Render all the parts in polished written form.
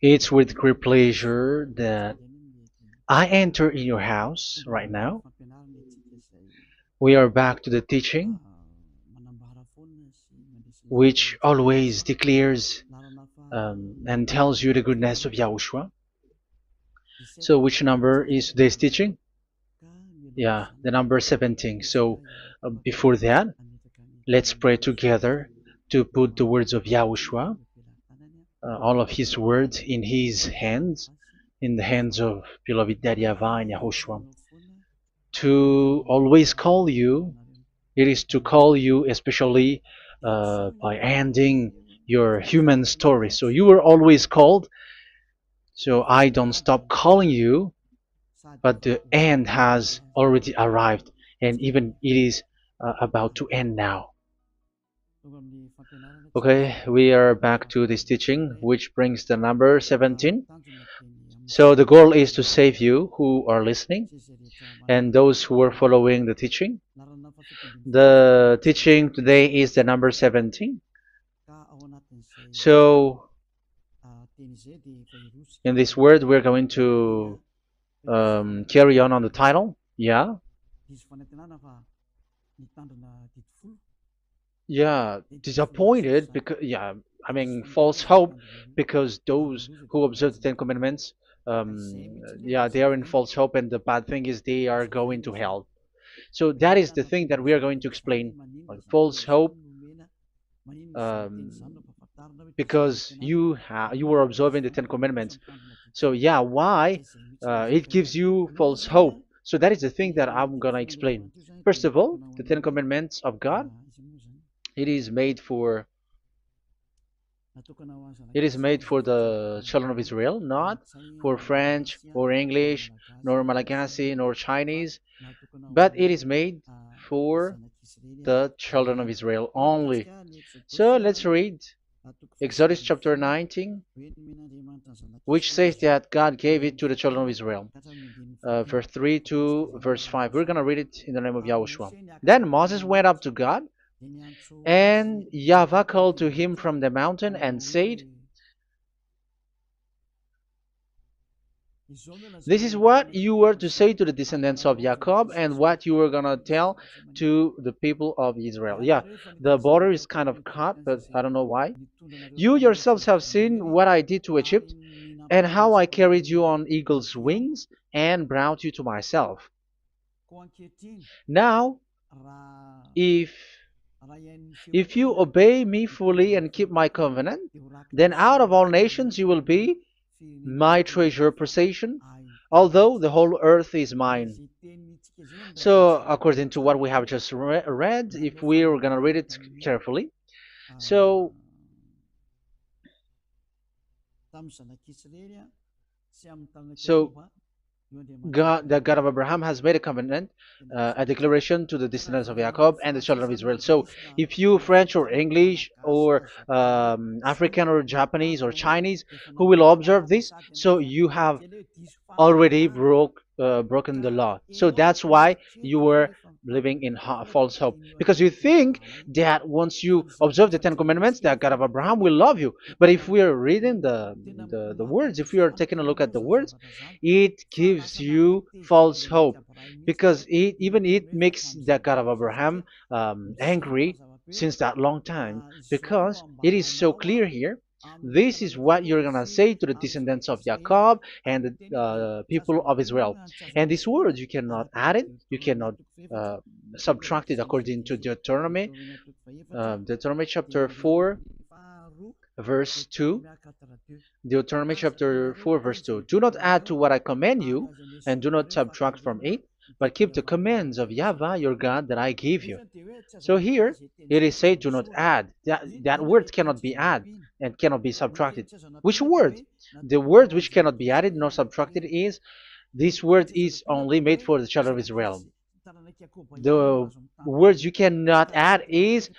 It's with great pleasure that I enter in your house right now. We are back to the teaching, which always declares and tells you the goodness of Yahushua. So, which number is today's teaching? Yeah, the number 17. So, before that, let's pray together to put the words of Yahushua, all of his words in his hands, in the hands of beloved Daddy YAHVAH and YAHOSHUAH. To always call you, it is to call you especially by ending your human story. So you were always called, so I don't stop calling you, but the end has already arrived, and even it is about to end now. Okay, we are back to this teaching, which brings the number 17. So the goal is to save you who are listening and those who are following the teaching. The teaching today is the number 17. So in this word, we're going to carry on the title. Yeah. Yeah, disappointed because I mean false hope because those who observe the Ten Commandments, they are in false hope, and the bad thing is they are going to hell. So that is the thing that we are going to explain, like false hope, um, because you were observing the Ten Commandments. So yeah, why it gives you false hope? So that is the thing that I'm gonna explain. First of all, the Ten Commandments of God, it is made for the children of Israel, not for French or English, nor Malagasy, nor Chinese, but it is made for the children of Israel only. So let's read Exodus chapter 19, which says that God gave it to the children of Israel. Verse 3 to verse 5. We're going to read it in the name of Yahushua. Then Moses went up to God, and YAHVAH called to him from the mountain and said, "This is what you were to say to the descendants of Jacob and what you were going to tell to the people of Israel." Yeah, the border is kind of cut, but I don't know why. "You yourselves have seen what I did to Egypt and how I carried you on eagle's wings and brought you to myself. Now, if you obey me fully and keep my covenant, then out of all nations you will be my treasure possession, although the whole earth is mine." So, according to what we have just read, if we were going to read it carefully, so so God, the God of Abraham, has made a covenant, a declaration to the descendants of Jacob and the children of Israel. So, if you French or English or African or Japanese or Chinese who will observe this, so you have already broken the law. So that's why you were living in false hope, because you think that once you observe the Ten Commandments, that God of Abraham will love you. But if we are reading the words, if we are taking a look at the words, it gives you false hope, because it makes the God of Abraham angry since that long time, because it is so clear here. This is what you're gonna say to the descendants of Jacob and the people of Israel. And this word, you cannot add it, you cannot uh, subtract it, according to Deuteronomy, Deuteronomy chapter 4, verse 2. Deuteronomy chapter 4, verse 2. "Do not add to what I command you, and do not subtract from it, but keep the commands of YAHVAH your God that I give you." So here it is said, "Do not add." That word cannot be added and cannot be subtracted. Which word? The word which cannot be added nor subtracted is, this word is only made for the children of Israel. The words you cannot add is,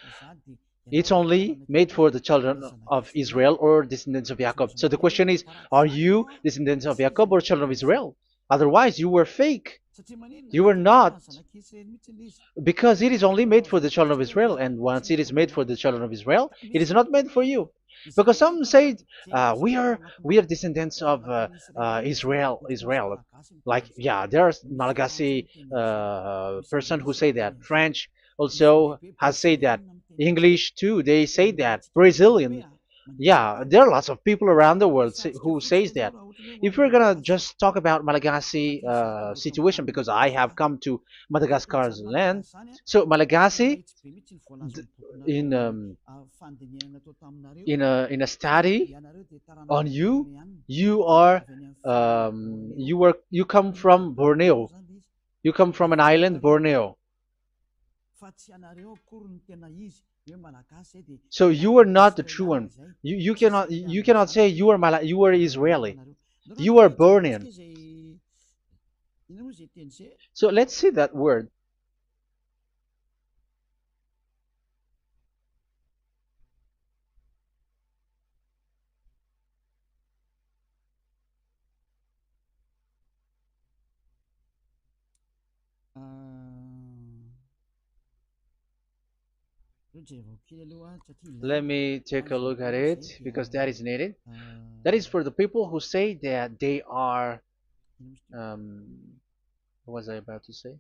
it's only made for the children of Israel or descendants of Jacob. So the question is, are you descendants of Jacob or children of Israel? Otherwise, you were fake. You were not, because it is only made for the children of Israel. And once it is made for the children of Israel, it is not made for you. because some say we are descendants of Israel. Like, yeah, there's Malagasy person who say that. French also has said that. English too, they say that. Brazilian, yeah, there are lots of people around the world who says that. If we're gonna just talk about Malagasy situation, because I have come to Madagascar's land, so Malagasy, in in a study on you, you come from Borneo. You come from an island, Borneo. So you are not the true one. You cannot say you are Israeli. You are Bornean. So let's see that word. Let me take a look at it because that is needed. That is for the people who say that they are. What was I about to say?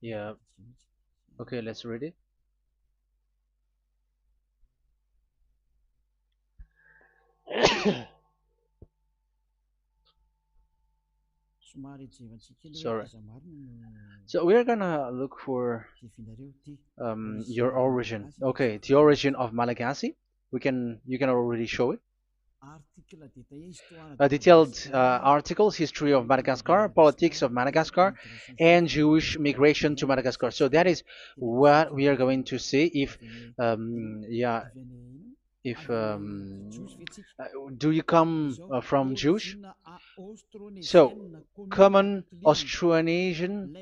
Yeah. Okay, let's read it. Sorry. So we're gonna look for your origin. Okay, the origin of Malagasy. You can already show it. Detailed articles, history of Madagascar, politics of Madagascar, and Jewish migration to Madagascar. So that is what we are going to see. Yeah, if do you come from Jewish? So, common Austronesian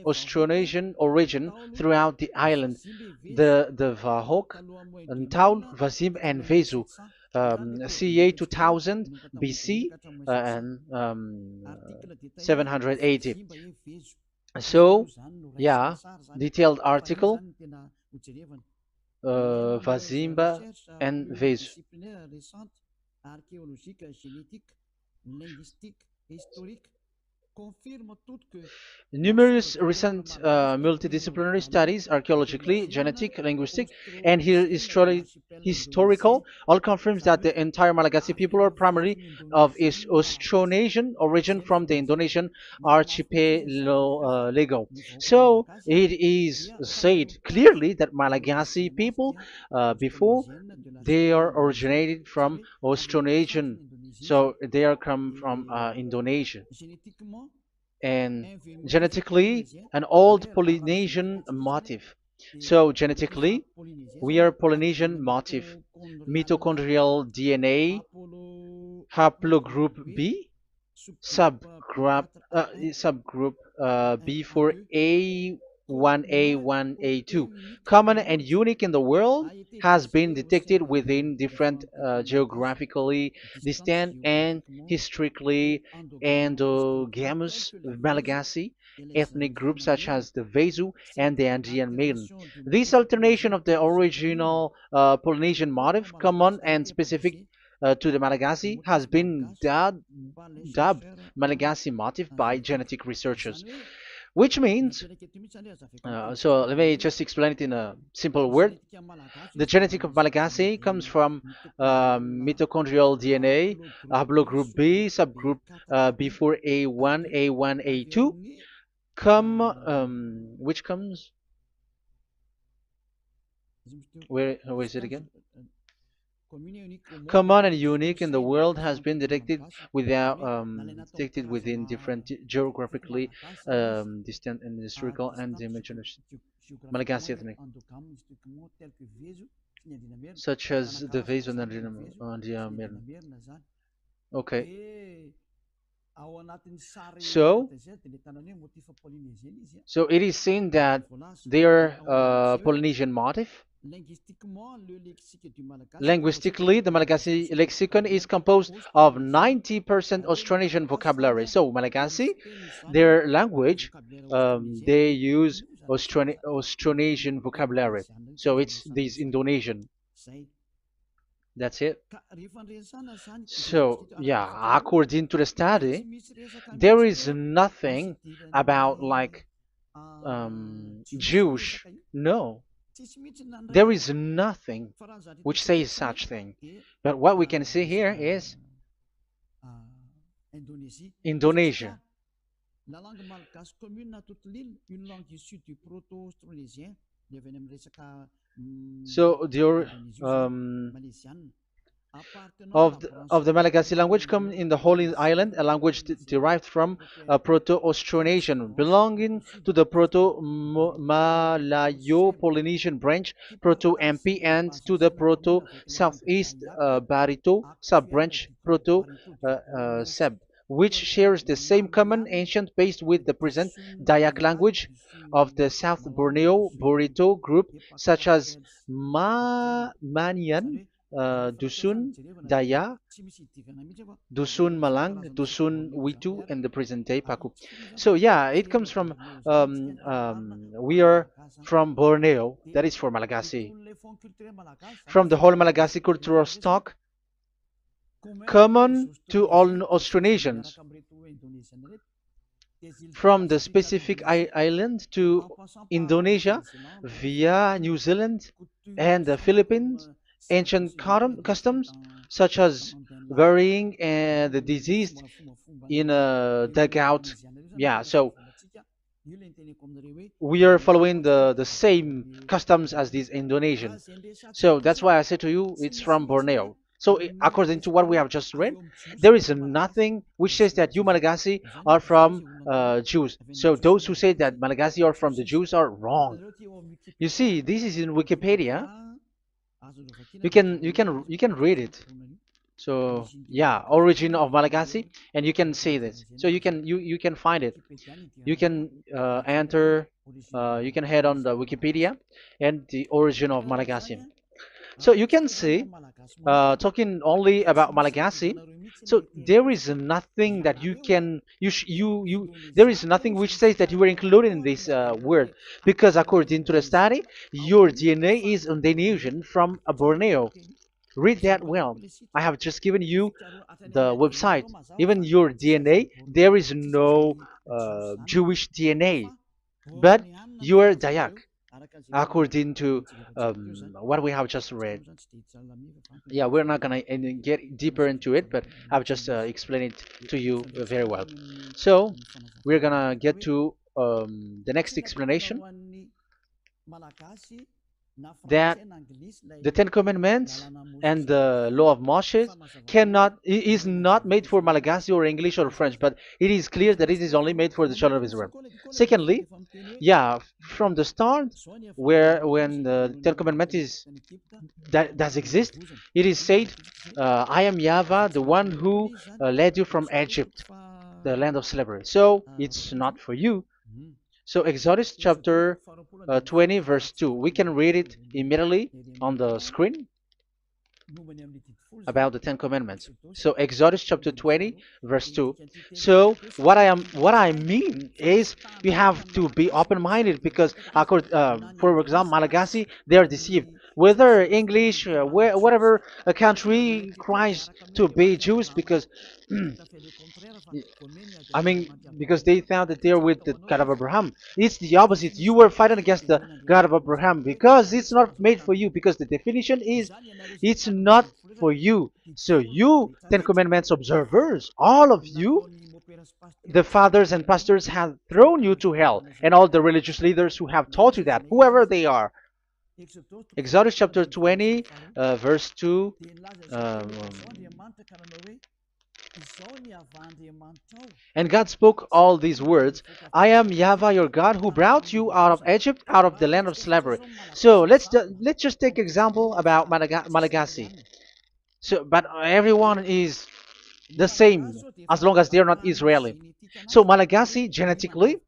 origin throughout the island, the Vahok, Ntaul, Vazim, and Vesu, CA 2000 BC and 780. So, yeah, detailed article, Vazimba and Vesu. Numerous recent multidisciplinary studies, archaeologically, genetic, linguistic, and historical, all confirms that the entire Malagasy people are primarily of Austronesian origin from the Indonesian archipelago. So it is said clearly that Malagasy people, before, they are originated from Austronesian, so they are come from Indonesia, and genetically an old Polynesian motif. So genetically, we are Polynesian motif, mitochondrial DNA, haplogroup B, subgroup B for A1A1A2, common and unique in the world, has been detected within different geographically distant and historically endogamous Malagasy ethnic groups such as the Vesu and the Andean Maiden. This alternation of the original Polynesian motif, common and specific to the Malagasy, has been dubbed Malagasy motif by genetic researchers, which means, so let me just explain it in a simple word. The genetic of Malagasy comes from mitochondrial DNA, haplogroup B, subgroup B4A1, A1, A2, which comes, where is it again? Common and unique in the world, has been detected within different geographically distant and historical and dimensional Malagasy ethnic, such as the Vesu and the Okay. So, so it is seen that they are Polynesian motif. Linguistically, the Malagasy lexicon is composed of 90% Austronesian vocabulary. So, Malagasy, their language, they use Austronesian vocabulary. So, it's this Indonesian. That's it. So, yeah, according to the study, there is nothing about like Jewish. No, there is nothing which says such thing. But what we can see here is Indonesia. So the Malagasy language come in the Holy Island, a language derived from Proto-Austronesian, belonging to the Proto-Malayo-Polynesian branch, Proto-MP, and to the Proto-Southeast Barito sub-branch, Proto-Seb, which shares the same common ancient base with the present Dayak language of the South Borneo Burrito group, such as Manian, Dusun, Daya, Dusun Malang, Dusun Witu, and the present day Paku. So yeah, it comes from we are from Borneo. That is for Malagasy. From the whole Malagasy cultural stock, common to all Austronesians, from the specific island to Indonesia via New Zealand and the Philippines, ancient customs such as burying the deceased in a dugout. Yeah, so we are following the same customs as these Indonesian. So that's why I said to you it's from Borneo. So according to what we have just read, there is nothing which says that you Malagasy are from Jews. So those who say that Malagasy are from the Jews are wrong. You see, this is in Wikipedia. You can read it. So yeah, origin of Malagasy, and you can see this. So you can find it. You can enter. You can head on the Wikipedia and the origin of Malagasy. So you can see, talking only about Malagasy. So there is nothing that you can you there is nothing which says that you were included in this word, because according to the study, your DNA is Indonesian from Borneo. Read that well. I have just given you the website. Even your DNA, there is no Jewish DNA, but you are Dayak, according to what we have just read. Yeah, we're not gonna get deeper into it, but I've just explained it to you very well. So we're gonna get to the next explanation, that the Ten Commandments and the Law of Moshe is not made for Malagasy or English or French, but it is clear that it is only made for the children of Israel. Secondly, yeah, from the start, where when the Ten Commandments that does exist, it is said, "I am YAHVAH, the one who led you from Egypt, the land of slavery." So it's not for you. So Exodus chapter 20 verse 2. We can read it immediately on the screen about the Ten Commandments. So Exodus chapter 20 verse 2. So what I mean is you have to be open-minded, because for example, Malagasy, they are deceived. Whether English, whatever a country tries to be Jews, because I mean, because they found that they're with the God of Abraham. It's the opposite. You were fighting against the God of Abraham, because it's not made for you. Because the definition is, it's not for you. So you, Ten Commandments observers, all of you, the fathers and pastors have thrown you to hell, and all the religious leaders who have taught you that, whoever they are. Exodus chapter 20, verse 2. Um, and God spoke all these words: "I am YAHVAH your God, who brought you out of Egypt, out of the land of slavery." So let's just take example about Malagasy. So, but everyone is the same as long as they're not Israeli. So Malagasy genetically,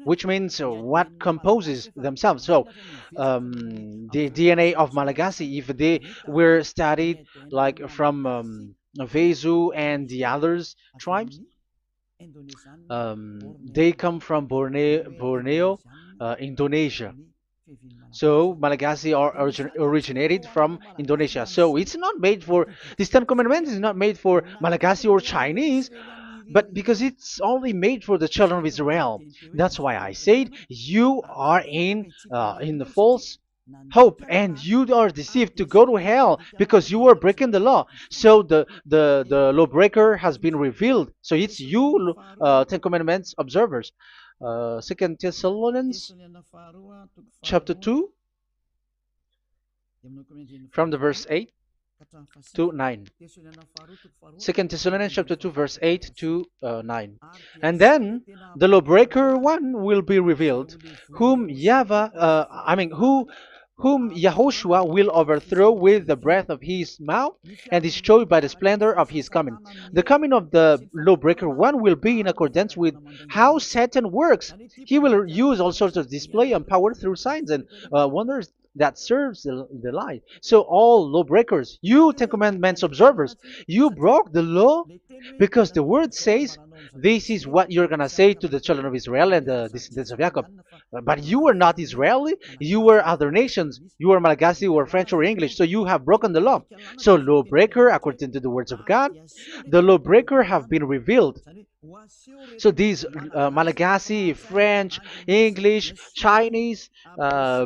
which means what composes themselves. So the DNA of Malagasy, if they were studied like from Vezu and the others tribes, they come from Borneo, Indonesia. So Malagasy are originated from Indonesia. So it's not made for, this Ten Commandments is not made for Malagasy or Chinese, but because it's only made for the children of Israel. That's why I said you are in the false hope, and you are deceived to go to hell because you are breaking the law. So the lawbreaker has been revealed. So it's you, Ten Commandments observers. Second Thessalonians chapter 2 from the verse 8 to 9. Second Thessalonians chapter 2 verse 8 to 9. And then the lawbreaker one will be revealed, whom whom Yahushua will overthrow with the breath of his mouth and destroy by the splendor of his coming. The coming of the lawbreaker one will be in accordance with how Satan works. He will use all sorts of display and power through signs and wonders that serves the lie. So all lawbreakers, you Ten Commandments observers, you broke the law because the word says this is what you're gonna say to the children of Israel and the descendants of Jacob. But you were not Israeli, you were other nations, you were Malagasy or French or English, so you have broken the law. So lawbreaker, according to the words of God, the lawbreaker have been revealed. So these Malagasy, French, English, Chinese,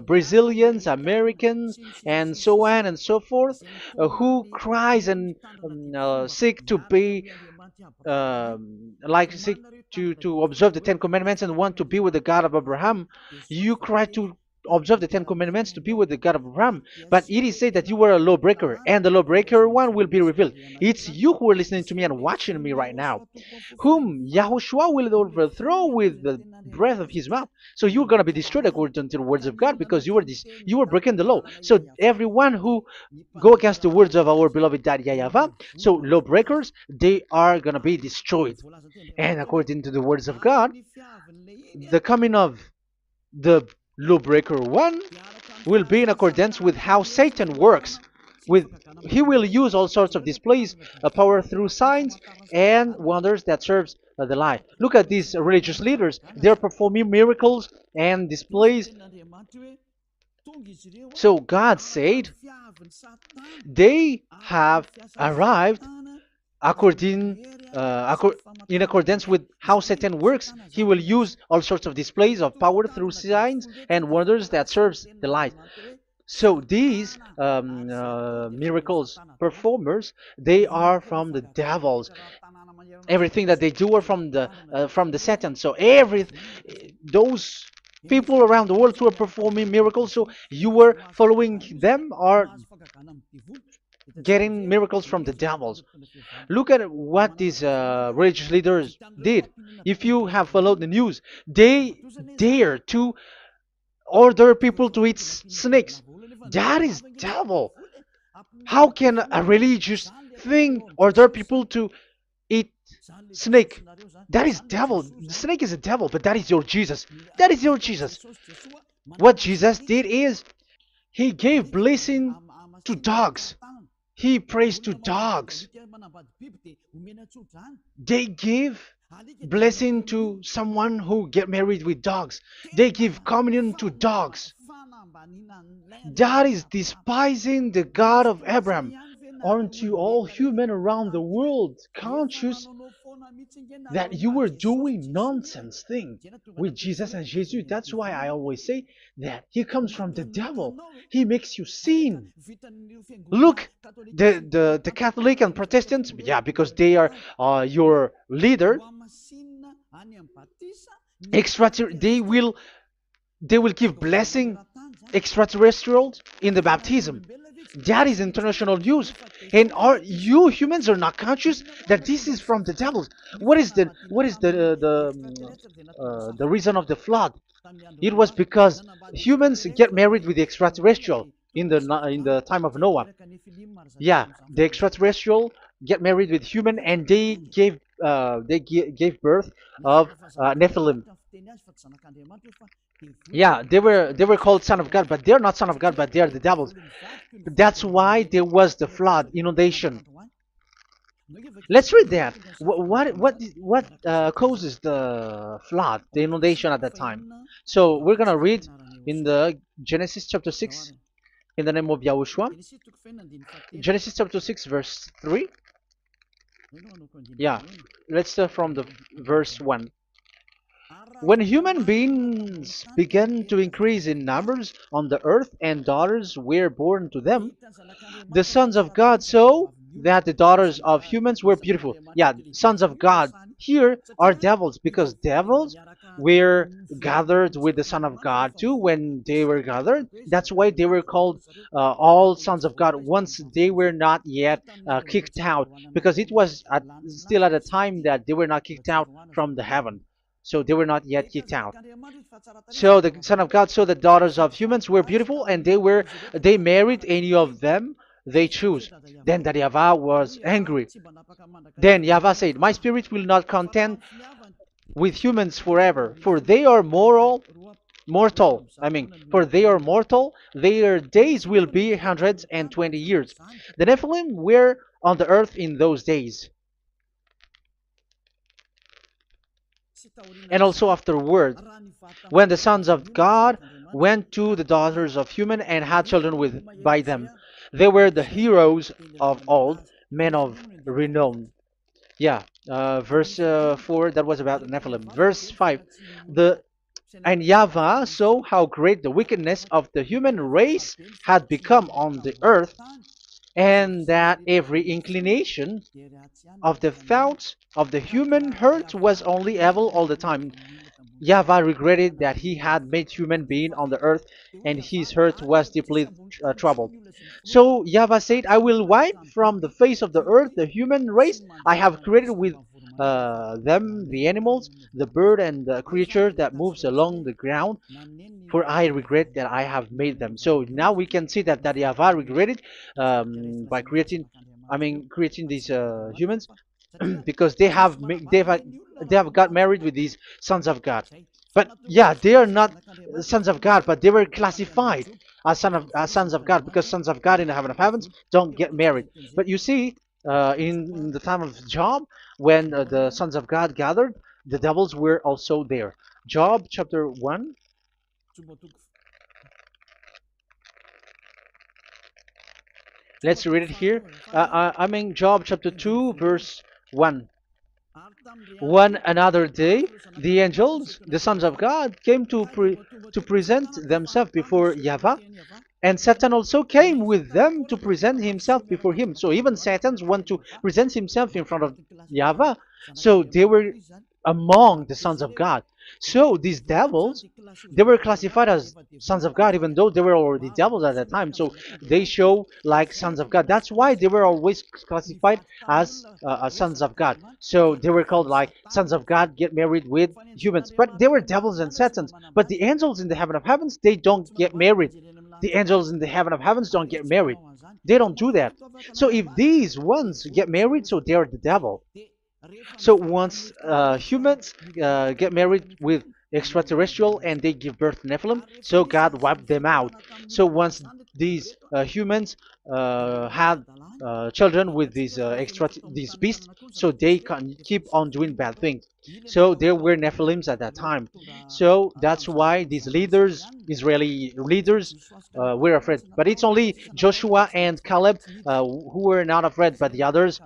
Brazilians, Americans, and so on and so forth, who cries and seek to be seek to observe the Ten Commandments and want to be with the God of Abraham. You cry to observe the Ten Commandments to be with the God of Abraham, but it is said that you were a lawbreaker, and the lawbreaker one will be revealed. It's you who are listening to me and watching me right now, whom Yahushua will overthrow with the breath of his mouth. So you're going to be destroyed according to the words of God, because you were breaking the law. So everyone who go against the words of our beloved Dad YAHVAH, so lawbreakers, they are going to be destroyed. And according to the words of God, the coming of the lawbreaker one will be in accordance with how Satan works. He will use all sorts of displays, power through signs and wonders that serves the lie. Look at these religious leaders. They're performing miracles and displays. So God said they have arrived in accordance with how Satan works. He will use all sorts of displays of power through signs and wonders that serves the light. So these miracles performers, they are from the devils. Everything that they do are from the Satan. So those people around the world who are performing miracles, so you were following them, are getting miracles from the devils. Look at what these religious leaders did. If you have followed the news, they dare to order people to eat snakes. That is devil. How can a religious thing order people to eat snake? That is devil. The snake is a devil, but that is your Jesus. That is your Jesus. What Jesus did is he gave blessing to dogs. He prays to dogs. They give blessing to someone who get married with dogs. They give communion to dogs. That is despising the God of Abraham. Aren't you all human around the world conscious that you were doing nonsense thing with Jesus and Jesus? That's why I always say that he comes from the devil. He makes you sin. Look, the Catholic and Protestants, yeah, because they are your leader. They will give blessing extraterrestrials in the baptism. That is international news, and you humans are not conscious that this is from the devil. What is the reason of the flood? It was because humans get married with the extraterrestrial in the time of Noah. Yeah, the extraterrestrial get married with human, and they gave gave birth of Nephilim. Yeah, they were called son of God, but they're not son of God, but they are the devils. That's why there was the flood, inundation. Let's read that. What causes the flood, the inundation at that time? So we're gonna read in the Genesis chapter 6 in the name of Yahushua. Genesis chapter 6 verse 3. Yeah, let's start from the verse 1. When human beings began to increase in numbers on the earth and daughters were born to them, the sons of God saw that the daughters of humans were beautiful. Yeah, sons of God here are devils because devils were gathered with the Son of God too when they were gathered. That's why they were called all sons of God once they were not yet kicked out, because it was still at a time that they were not kicked out from the heaven. So they were not yet kicked out. So the Son of God saw the daughters of humans were beautiful, and they married any of them they choose. Then that YAHVAH was angry. Then YAHVAH said, "My spirit will not contend with humans forever, for they are mortal. For they are mortal, their days will be 120 years. The Nephilim were on the earth in those days, and also afterward, when the sons of God went to the daughters of human and had children with by them. They were the heroes of old, men of renown." Yeah, verse 4, that was about the Nephilim. Verse 5, the and YAHVAH saw how great the wickedness of the human race had become on the earth, and that every inclination of the thoughts of the human heart was only evil all the time. YAHVAH regretted that he had made human being on the earth, and his heart was deeply troubled. So YAHVAH said, "I will wipe from the face of the earth the human race I have created with them, the animals, the bird, and the creature that moves along the ground, for I regret that I have made them." So now we can see that YAHVAH regretted by creating these humans, because they have got married with these sons of God. But yeah, they are not sons of God, but they were classified as sons of God, because sons of God in the heaven of heavens don't get married. But you see, in the time of Job, when the sons of God gathered, the devils were also there. Job chapter 1. Let's read it here. Job chapter 2, verse 1. One another day, the angels, the sons of God, came to present themselves before YAHVAH, and Satan also came with them to present himself before him. So even Satan's want to present himself in front of YAHVAH. So they were among the sons of God. So these devils, they were classified as sons of God, even though they were already devils at that time. So they show like sons of God. That's why they were always classified as sons of God. So they were called like sons of God get married with humans. But they were devils and satans. But the angels in the heaven of heavens, they don't get married. The angels in the heaven of heavens don't get married. They don't do that. So if these ones get married, so they are the devil. So once humans get married with extraterrestrial and they give birth to Nephilim, so God wiped them out. So once these humans had children with these beasts, so they can keep on doing bad things. So there were Nephilims at that time. So that's why these leaders, Israeli leaders, were afraid. But it's only Joshua and Caleb who were not afraid, but the others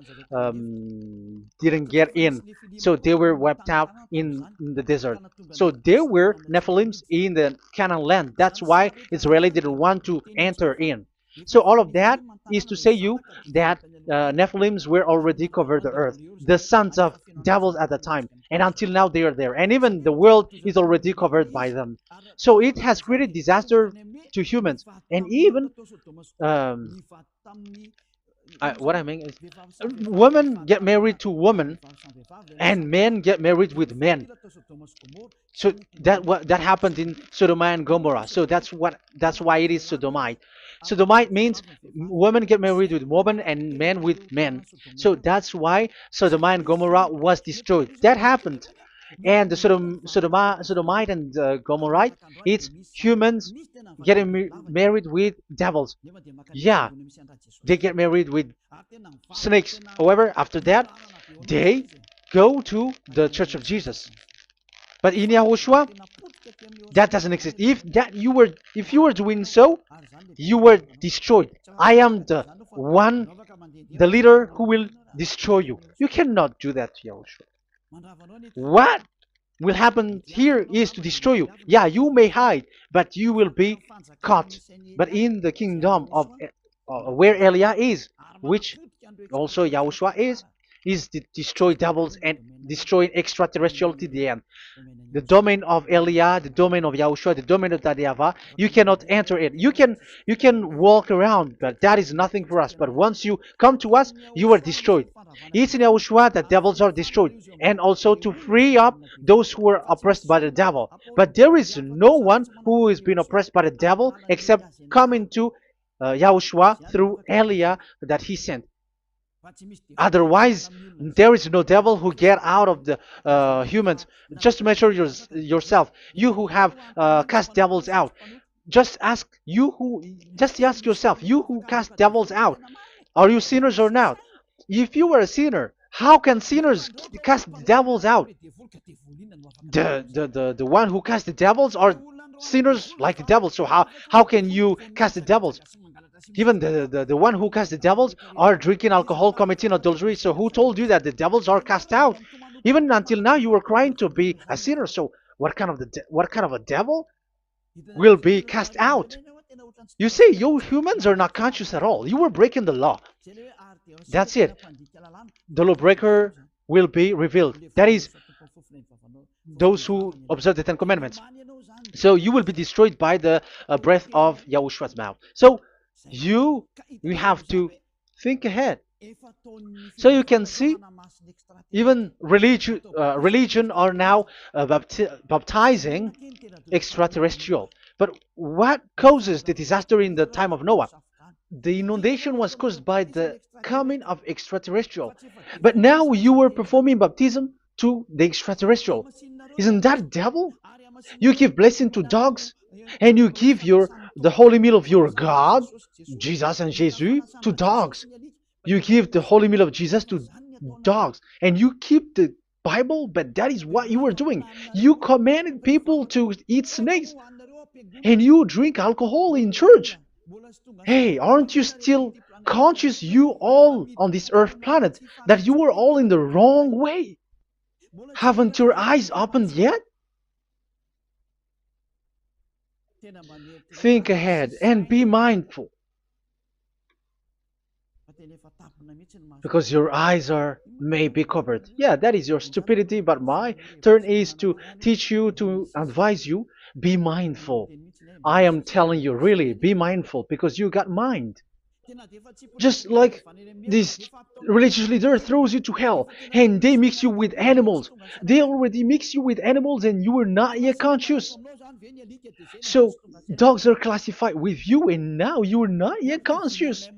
didn't get in. So they were wiped out in the desert. So there were Nephilims in the Canaan land. That's why Israeli didn't want to enter in. So all of that is to say you that Nephilims were already covered the earth, the sons of devils at the time, and until now they are there, and even the world is already covered by them. So it has created disaster to humans, and even um, what I mean is, women get married to women, and men get married with men. So that happened in Sodom and Gomorrah. So that's why it is sodomite. Sodomite means women get married with women and men with men. So that's why Sodom and Gomorrah was destroyed. That happened, and the Sodomite and Gomorrite, it's humans getting married with devils. Yeah, they get married with snakes. However, after that, they go to the Church of Jesus. But in Yahushua, that doesn't exist. If you were doing so, you were destroyed. I am the one, the leader who will destroy you. You cannot do that to Yahushua. What will happen here is to destroy you. Yeah, you may hide, but you will be caught. But in the kingdom of where Elia is, which also Yahushua is to destroy devils and destroy extraterrestriality at the end. The domain of Elia, the domain of Yahushua, the domain of YAHVAH, you cannot enter it. You can walk around, but that is nothing for us. But once you come to us, you are destroyed. It's in Yahushua that devils are destroyed, and also to free up those who are oppressed by the devil. But there is no one who is being oppressed by the devil except coming to Yahushua through Elia that he sent. Otherwise, there is no devil who get out of the humans. Just measure yourself. You who have cast devils out. Just ask yourself, you who cast devils out, are you sinners or not? If you were a sinner, how can sinners cast devils out? The one who cast the devils are sinners like the devils. So how can you cast the devils? Even the one who cast the devils are drinking alcohol, committing adultery. So who told you that the devils are cast out? Even until now, you were crying to be a sinner. So what kind of a devil will be cast out? You see, you humans are not conscious at all. You were breaking the law. That's it. The lawbreaker will be revealed. That is, those who observe the Ten Commandments. So you will be destroyed by the breath of Yahushua's mouth. So you have to think ahead. So you can see, even religion are now baptizing extraterrestrial. But what causes the disaster in the time of Noah? The inundation was caused by the coming of extraterrestrial. But now you are performing baptism to the extraterrestrial. Isn't that devil? You give blessing to dogs, and you give the holy meal of your God, Jesus and Jesus, to dogs. You give the holy meal of Jesus to dogs, and you keep the Bible, but that is what you are doing. You commanded people to eat snakes, and you drink alcohol in church. Hey, aren't you still conscious, you all on this earth planet, that you are all in the wrong way? Haven't your eyes opened yet? Think ahead and be mindful, because your eyes are maybe covered. Yeah, that is your stupidity, but my turn is to teach you, to advise you. Be mindful. I am telling you, really, be mindful, because you got mind. Just like this religious leader throws you to hell, and they mix you with animals. They already mix you with animals, and you are not yet conscious. So dogs are classified with you, and now you are not yet conscious.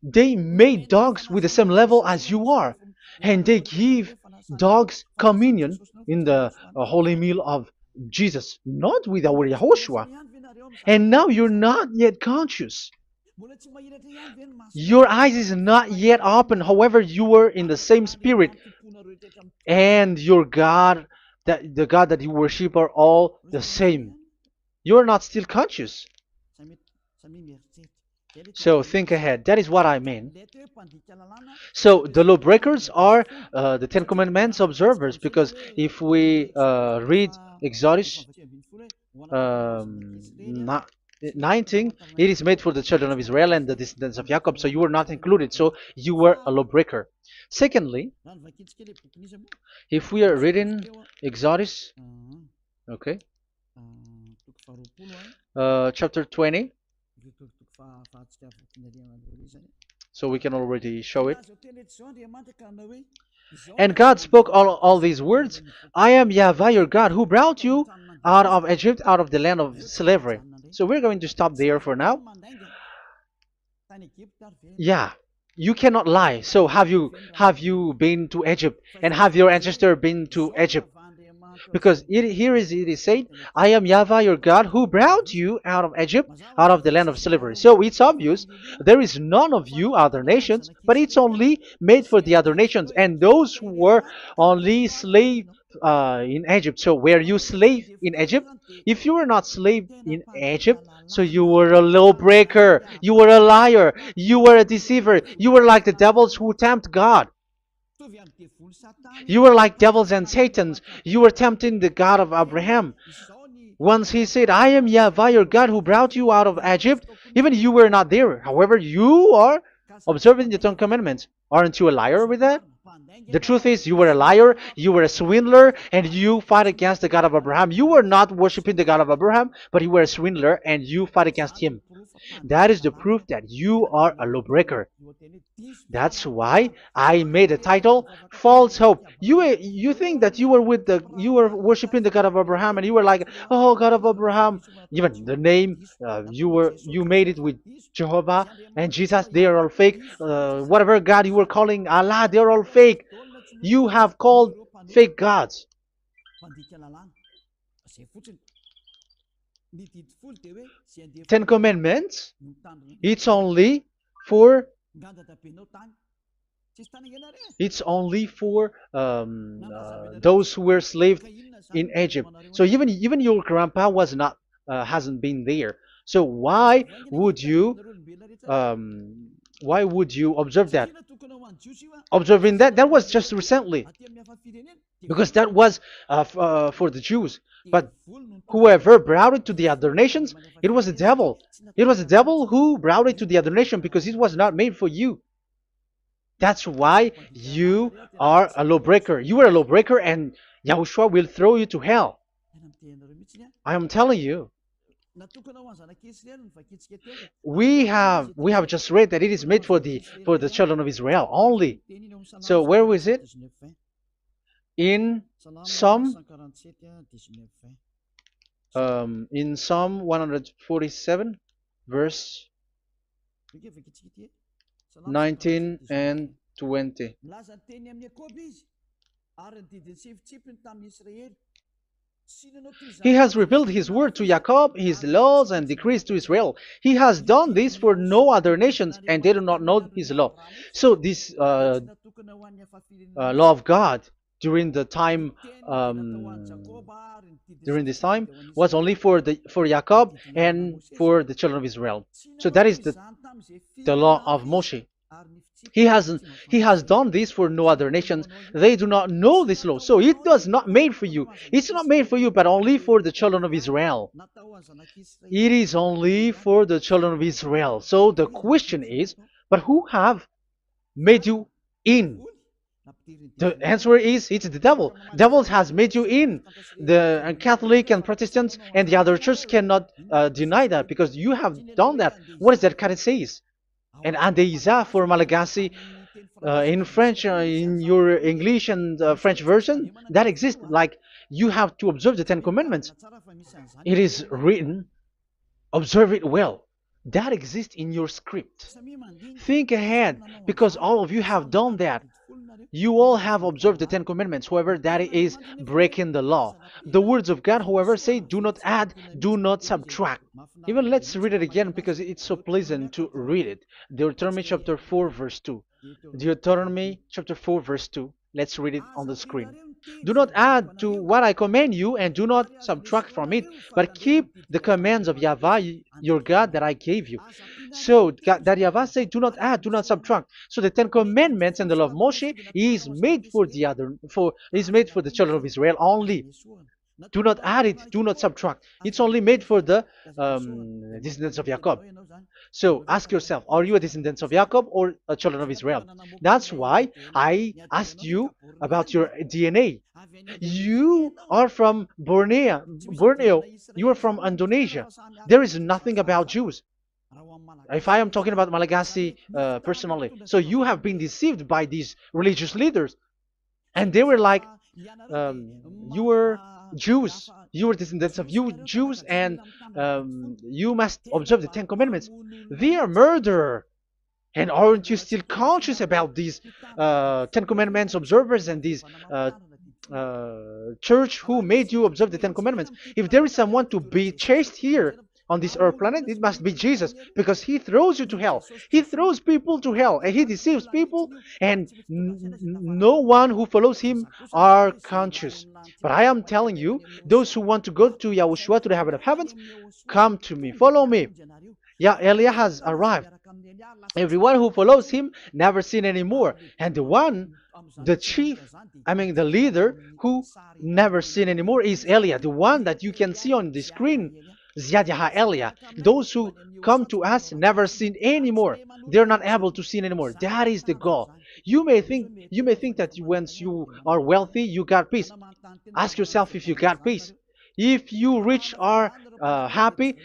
They made dogs with the same level as you are, and they give dogs communion in the holy meal of Jesus, not with our Yahushua. And now you're not yet conscious. Your eyes is not yet open. However, you were in the same spirit, and your God, that the God that you worship, are all the same. You are not still conscious. So think ahead. That is what I mean. So the lawbreakers are the Ten Commandments observers, because if we read Exodus 19, it is made for the children of Israel and the descendants of Jacob, so you were not included, so you were a lawbreaker. Secondly, if we are reading Exodus, okay, chapter 20, So we can already show it. And God spoke all these words. I am Yahweh your God who brought you out of Egypt, out of the land of slavery. So we're going to stop there for now. Yeah, you cannot lie. So have you been to Egypt, and have your ancestor been to Egypt? Because it is said, I am Yahweh your God who brought you out of Egypt, out of the land of slavery. So it's obvious there is none of you other nations, but it's only made for the other nations and those who were only slave in Egypt. So were you slave in Egypt? If you were not slave in Egypt, so you were a lawbreaker, you were a liar, you were a deceiver, you were like the devils who tempt God. You were like devils and Satans. You were tempting the God of Abraham. Once he said, I am Yahweh your God who brought you out of Egypt, even you were not there. However, you are observing the Ten Commandments. Aren't you a liar with that? The truth is, you were a liar, you were a swindler, and you fight against the God of Abraham. You were not worshiping the God of Abraham, but you were a swindler and you fight against him. That is the proof that you are a lawbreaker. That's why I made a title, False Hope. You think that you were worshiping the God of Abraham and you were like, oh God of Abraham. Even the name you made it with Jehovah and Jesus, they are all fake. Whatever God you were calling Allah, they are all fake. You have called fake gods. Ten Commandments, it's only for those who were slaves in Egypt. So even your grandpa was not hasn't been there. So why would you observe that? Observing that was just recently, because that was for the Jews. But whoever brought it to the other nations, it was the devil. It was the devil who brought it to the other nation because it was not made for you. That's why you are a lawbreaker. You are a lawbreaker, and Yahushua will throw you to hell. I am telling you. We have just read that it is made for the children of Israel only. So where was it? In Psalm 147, verse 19 and 20. He has revealed his word to Jacob, his laws and decrees to Israel. He has done this for no other nations, and they do not know his law. So this law of God during the time during this time was only for Jacob and for the children of Israel. So that is the law of Moshe. He has done this for no other nations. They do not know this law. So it was not made for you. It's not made for you, but only for the children of Israel. It is only for the children of Israel. So the question is, but who have made you in? The answer is, it's the devil. Devil has made you in. The Catholic and Protestants and the other church cannot deny that, because you have done that. What is that card says? And Andeiza for Malagasy, in French, in your English and French version, that exists. Like, you have to observe the Ten Commandments. It is written, observe it well. That exists in your script. Think ahead, because all of you have done that. You all have observed the Ten Commandments. However, that is breaking the law. The words of God, however, say, do not add, do not subtract. Even let's read it again, because it's so pleasant to read it. Deuteronomy chapter 4, verse 2. Deuteronomy chapter 4, verse 2. Let's read it on the screen. Do not add to what I command you, and do not subtract from it, but keep the commands of Yahweh, your God, that I gave you. So that Yahweh said, do not add, do not subtract. So the Ten Commandments and the law of Moshe is made for the children of Israel only. Do not add it, do not subtract. It's only made for the descendants of Jacob. So ask yourself, are you a descendant of Jacob or a children of Israel? That's why I asked you about your DNA. You are from Borneo. You are from Indonesia. There is nothing about Jews. If I am talking about Malagasy personally, so you have been deceived by these religious leaders, and they were like, you were Jews, you were descendants of you Jews, and you must observe the Ten Commandments. They are murderer. And aren't you still conscious about these Ten Commandments observers and these church who made you observe the Ten Commandments? If there is someone to be chased here on this earth planet, it must be Jesus, because he throws you to hell. He throws people to hell, and he deceives people, and no one who follows him are conscious. But I am telling you, those who want to go to Yahushua, to the heaven of heavens, come to me, follow me. Yeah, Eliah has arrived. Everyone who follows him never sin anymore. And the chief, the leader who never sin anymore is Eliah, the one that you can see on the screen. Ziyadah Eliah. Those who come to us never sin anymore. They're not able to sin anymore. That is the goal. You may think that once you are wealthy, you got peace. Ask yourself if you got peace. If you rich are happy,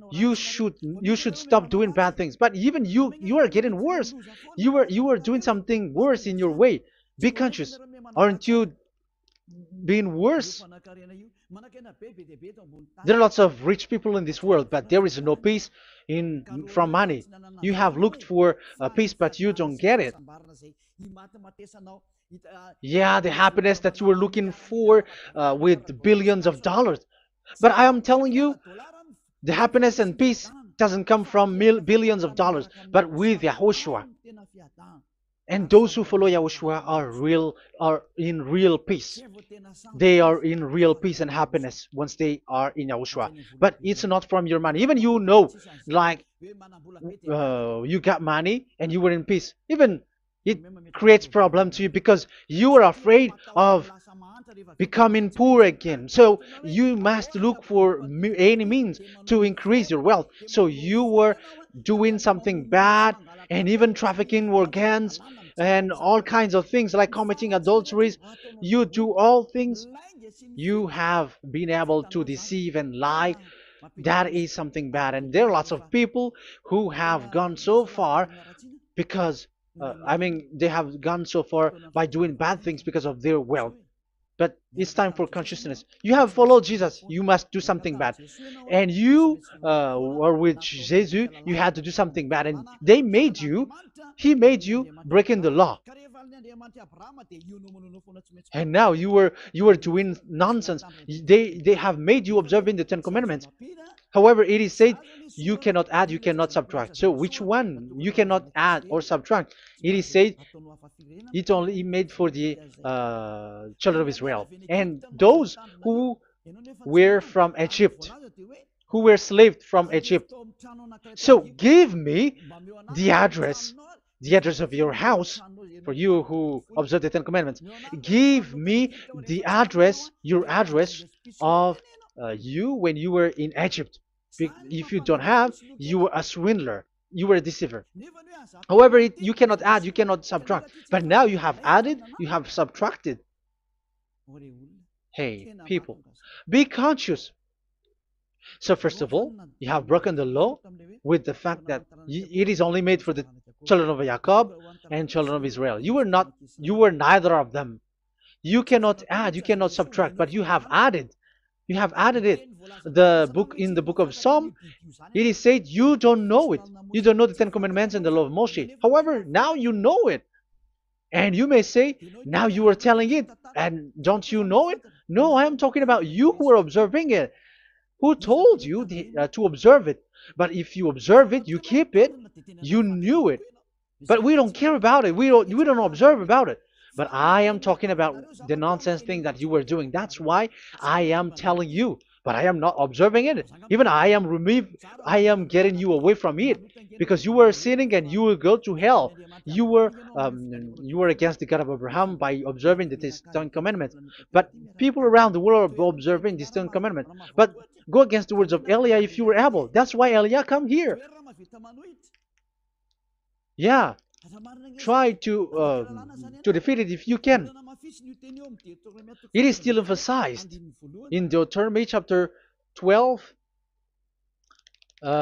you should stop doing bad things. But even you are getting worse. You are doing something worse in your way. Be conscious. Aren't you being worse? There are lots of rich people in this world, but there is no peace from money. You have looked for peace, but you don't get it. Yeah, the happiness that you were looking for with billions of dollars. But I am telling you, the happiness and peace doesn't come from billions of dollars, but with Yahushua. And those who follow Yahushua are in real peace. They are in real peace and happiness once they are in Yahushua. But it's not from your money. Even like you got money and you were in peace. Even it creates problem to you because you are afraid of becoming poor again. So you must look for any means to increase your wealth. So you were doing something bad and even trafficking organs and all kinds of things like committing adulteries. You do all things. You have been able to deceive and lie. That is something bad. And there are lots of people who have gone so far because they have gone so far by doing bad things because of their wealth. But it's time for consciousness. You have followed Jesus, you must do something bad. And you were with Jesus, you had to do something bad. And he made you breaking the law. And now you were doing nonsense. They have made you observing the Ten Commandments. However, it is said you cannot add, you cannot subtract. So which one you cannot add or subtract? It is said it only made for the children of Israel and those who were from Egypt, who were slaves from Egypt. So give me the address of your house, for you who observe the Ten Commandments. Give me the address, your address of you when you were in Egypt. If you don't have, you were a swindler, you were a deceiver. However, you cannot add, you cannot subtract. But now you have added, you have subtracted. Hey, people, be conscious. So first of all, you have broken the law with the fact that it is only made for the children of Jacob and children of Israel. You were neither of them. You cannot add, you cannot subtract, but you have added. You have added it. In the book of Psalm, it is said you don't know it. You don't know the Ten Commandments and the law of Moshe. However, now you know it. And you may say, now you are telling it, and don't you know it? No, I am talking about you who are observing it. Who told you to observe it? But if you observe it, you keep it, you knew it. But we don't care about it. We don't observe about it. But I am talking about the nonsense thing that you were doing. That's why I am telling you. But I am not observing it. Even I am getting you away from it. Because you were sinning and you will go to hell. You were against the God of Abraham by observing the Ten Commandments. But people around the world are observing the Ten Commandments. But go against the words of Eliah if you were able. That's why Eliah come here. Yeah. Try to defeat it if you can. It is still emphasized in Deuteronomy chapter 12,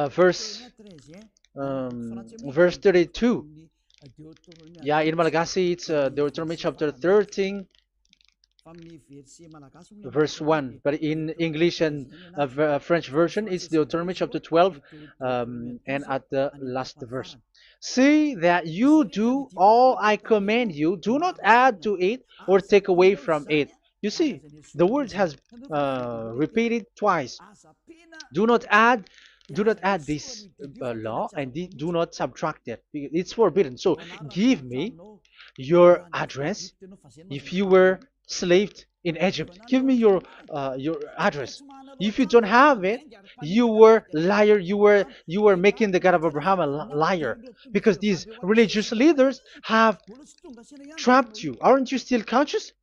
verse verse 32. Yeah, in Malagasy it's Deuteronomy chapter 13 verse 1, but in English and French version it's Deuteronomy chapter 12, and at the last verse. See that you do all I command you, do not add to it or take away from it. You see, the word has repeated twice. Do not add, do not add this law, and do not subtract it. It's forbidden. So give me your address. If you were slaved in Egypt, give me your address. If you don't have it, you were liar. You were making the God of Abraham a liar, because these religious leaders have trapped you. Aren't you still conscious?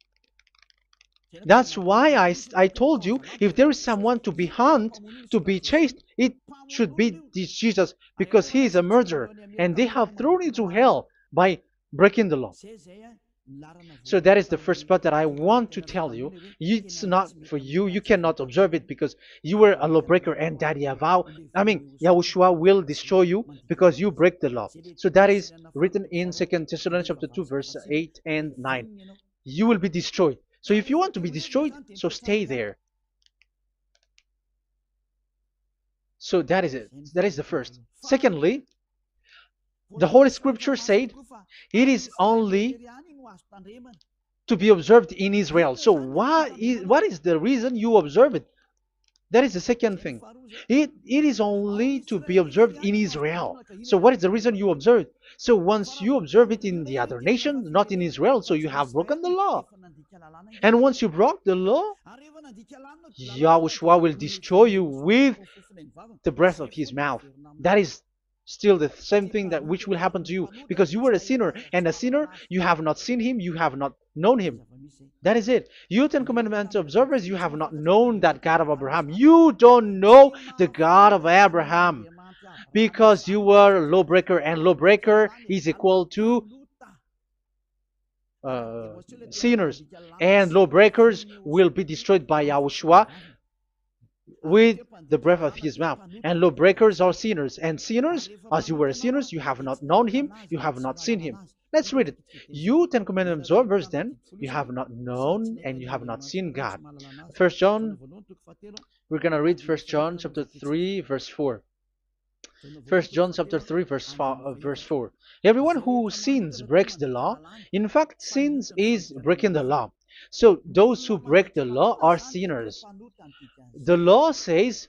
That's why I told you, if there is someone to be hunted, to be chased, it should be this Jesus, because he is a murderer and they have thrown you to hell by breaking the law. So that is the first part that I want to tell you. It's not for you. You cannot observe it because you were a lawbreaker, and that Yahushua will destroy you because you break the law. So that is written in 2 Thessalonians chapter 2, verse 8 and 9. You will be destroyed. So if you want to be destroyed, so stay there. So that is it. That is the first. Secondly, the Holy Scripture said it is only to be observed in Israel. So what is the reason you observe it? That is the second thing. It is only to be observed in Israel. So what is the reason you observe it? So once you observe it in the other nations, not in Israel, so you have broken the law. And once you broke the law, Yahushua will destroy you with the breath of his mouth. That is still the same thing that which will happen to you, because you were a sinner, and a sinner, you have not seen him, you have not known him. That is it. You Ten Commandments observers, you have not known that God of Abraham. You don't know the God of Abraham, because you were a lawbreaker, and lawbreaker is equal to sinners, and lawbreakers will be destroyed by Yahushua with the breath of his mouth. And lawbreakers are sinners, and sinners, as you were sinners, you have not known him, you have not seen him. Let's read it. You Ten Commandments observers, then, you have not known and you have not seen God. First John, we're going to read 1 John chapter 3, verse 4. 1 John chapter 3, verse 4. Everyone who sins breaks the law. In fact, sins is breaking the law. So those who break the law are sinners. The law says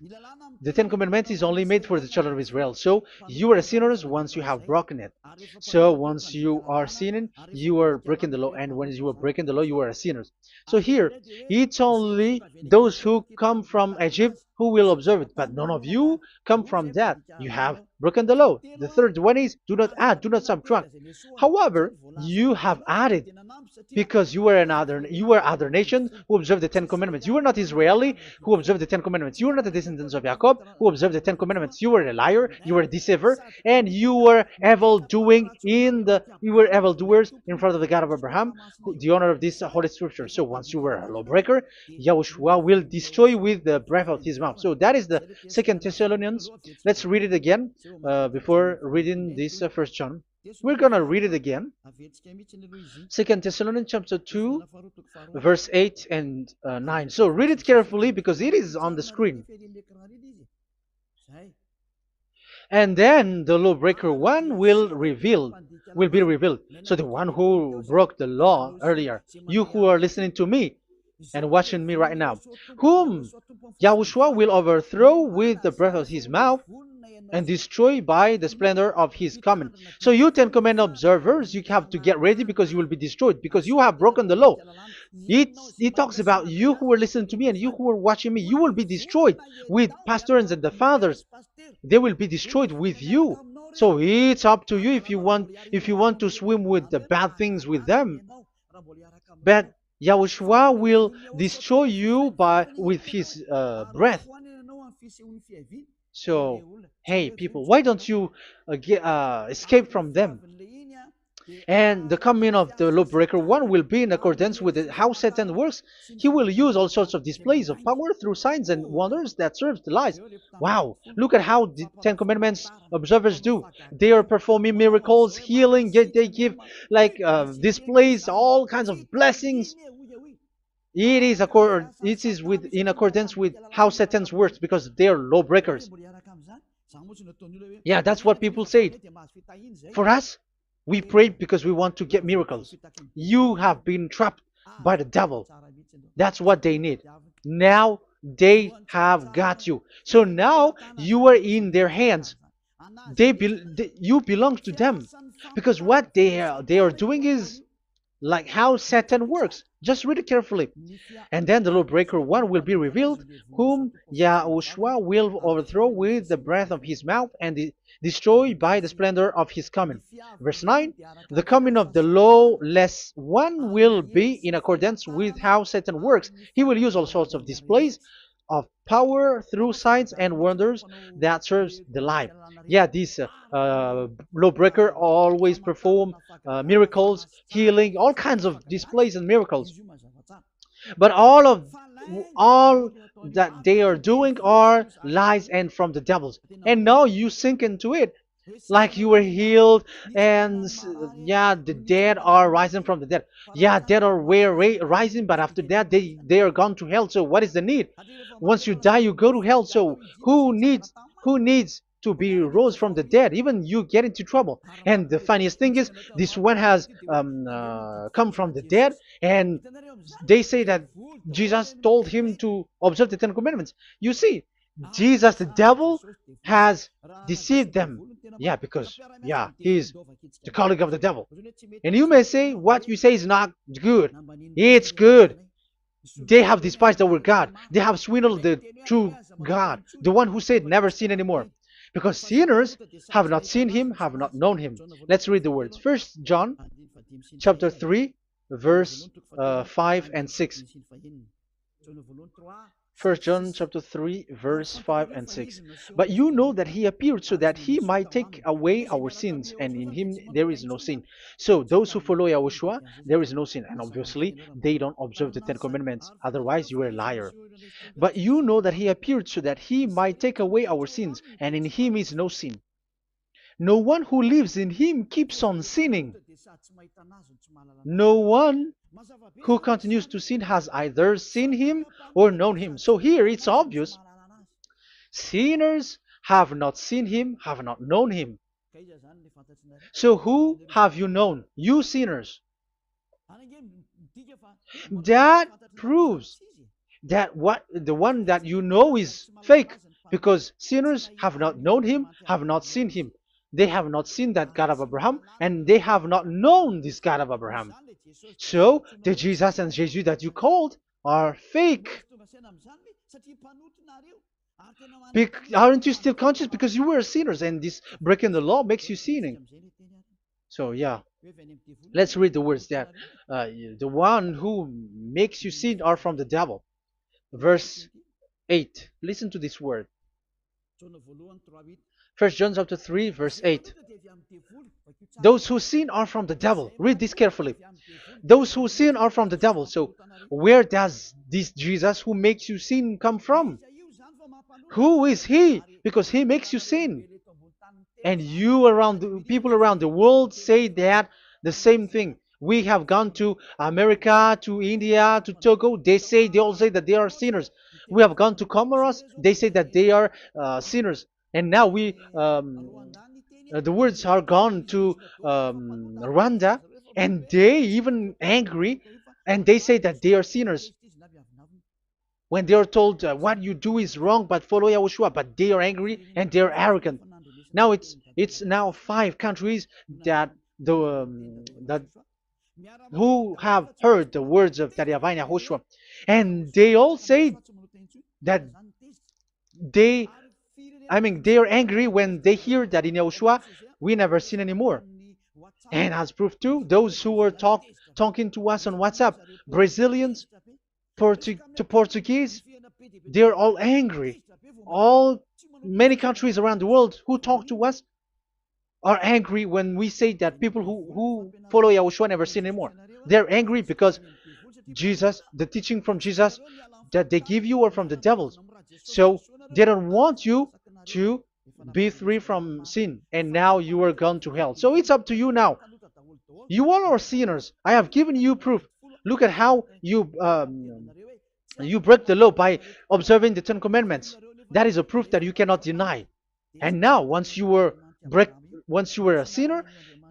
the Ten Commandments is only made for the children of Israel. So you are sinners once you have broken it. So once you are sinning, you are breaking the law. And when you are breaking the law, you are a sinner. So here, it's only those who come from Egypt who will observe it. But none of you come from that. You have broken the law. The third one is do not add, do not subtract. However, you have added, because you were other nation who observed the Ten Commandments. You were not Israeli who observed the Ten Commandments. You were not the descendants of Jacob who observed the Ten Commandments. You were a liar, you were a deceiver, and you were evil-doers in front of the God of Abraham, the owner of this Holy Scripture. So once you were a lawbreaker, Yahushua will destroy you with the breath of his mouth. So that is the 2 Thessalonians. Let's read it again before reading this 1 John. We're going to read it again. 2 Thessalonians chapter 2, verse 8 and 9. So read it carefully because it is on the screen. And then the lawbreaker one will be revealed. So the one who broke the law earlier, you who are listening to me and watching me right now, whom Yahushua will overthrow with the breath of his mouth and destroy by the splendor of his coming. So you Ten Commandment observers, you have to get ready because you will be destroyed, because you have broken the law. It talks about you who are listening to me and you who are watching me. You will be destroyed with pastors and the fathers. They will be destroyed with you. So it's up to you if you want to swim with the bad things with them. But Yahushua will destroy you with his breath. So, hey people, why don't you escape from them? And the coming of the lawbreaker one will be in accordance with how Satan works. He will use all sorts of displays of power through signs and wonders that serve the lies. Wow, look at how the Ten Commandments observers do. They are performing miracles, healing, they give like displays, all kinds of blessings. It is in accordance with how Satan works because they are lawbreakers. Yeah, that's what people say. For us, we pray because we want to get miracles. You have been trapped by the devil. That's what they need. Now they have got you. So now you are in their hands. You belong to them because what they are doing is like how Satan works. Just read it carefully. And then the lawbreaker one will be revealed, whom YAHOSHUAH will overthrow with the breath of his mouth and destroy by the splendor of his coming. Verse 9, the coming of the lawless one will be in accordance with how Satan works. He will use all sorts of displays of power through signs and wonders that serves the lie. Yeah, this lawbreaker always perform miracles, healing, all kinds of displays and miracles. But all that they are doing are lies and from the devils. And now you sink into it like you were healed and yeah, the dead are rising from the dead. Yeah, dead are rising, but after that they are gone to hell. So what is the need? Once you die you go to hell. So who needs to be rose from the dead? Even you get into trouble. And the funniest thing is this one has come from the dead, and they say that Jesus told him to observe the Ten Commandments. You see, Jesus, the devil, has deceived them. Yeah, because, yeah, he's the colleague of the devil. And you may say, what you say is not good. It's good. They have despised our God. They have swindled the true God, the one who said, never sin anymore. Because sinners have not seen him, have not known him. Let's read the words. First John chapter 3, verse 5 and 6. 1 John chapter 3, verse 5 and 6. But you know that he appeared so that he might take away our sins, and in him there is no sin. So those who follow YAHOSHUAH, there is no sin. And obviously, they don't observe the Ten Commandments. Otherwise, you are a liar. But you know that he appeared so that he might take away our sins, and in him is no sin. No one who lives in him keeps on sinning. No one who continues to sin has either seen him or known him. So here it's obvious. Sinners have not seen him, have not known him. So who have you known? You sinners. That proves that the one that you know is fake, because sinners have not known him, have not seen him. They have not seen that God of Abraham, and they have not known this God of Abraham. So the Jesus and Jesus that you called are fake. Aren't you still conscious? Because you were sinners, and this breaking the law makes you sinning. So yeah, let's read the words that the one who makes you sin are from the devil. Verse 8. Listen to this word. 1 John chapter 3, verse 8. Those who sin are from the devil. Read this carefully. Those who sin are from the devil. So where does this Jesus who makes you sin come from? Who is he? Because he makes you sin. And people around the world say that the same thing. We have gone to America, to India, to Togo. They all say that they are sinners. We have gone to Comoros. They say that they are sinners. And now the words are gone to Rwanda, and they even angry, and they say that they are sinners. When they are told what you do is wrong, but follow YAHOSHUAH, but they are angry and they are arrogant. Now it's now 5 countries that who have heard the words of YAHVAH and YAHOSHUAH, and they all say that they are angry when they hear that in YAHOSHUAH we never sin anymore. And as proof too, those who were talking to us on WhatsApp, Brazilians, Portuguese, they're all angry. Many countries around the world who talk to us, are angry when we say that people who follow Yahushua never sin anymore. They're angry because Jesus, the teaching from Jesus that they give you are from the devils. So they don't want you to be free from sin, and now you are gone to hell. So it's up to you now. You all are sinners. I have given you proof. Look at how you break the law by observing the Ten Commandments. That is a proof that you cannot deny. And now, break, once you were a sinner,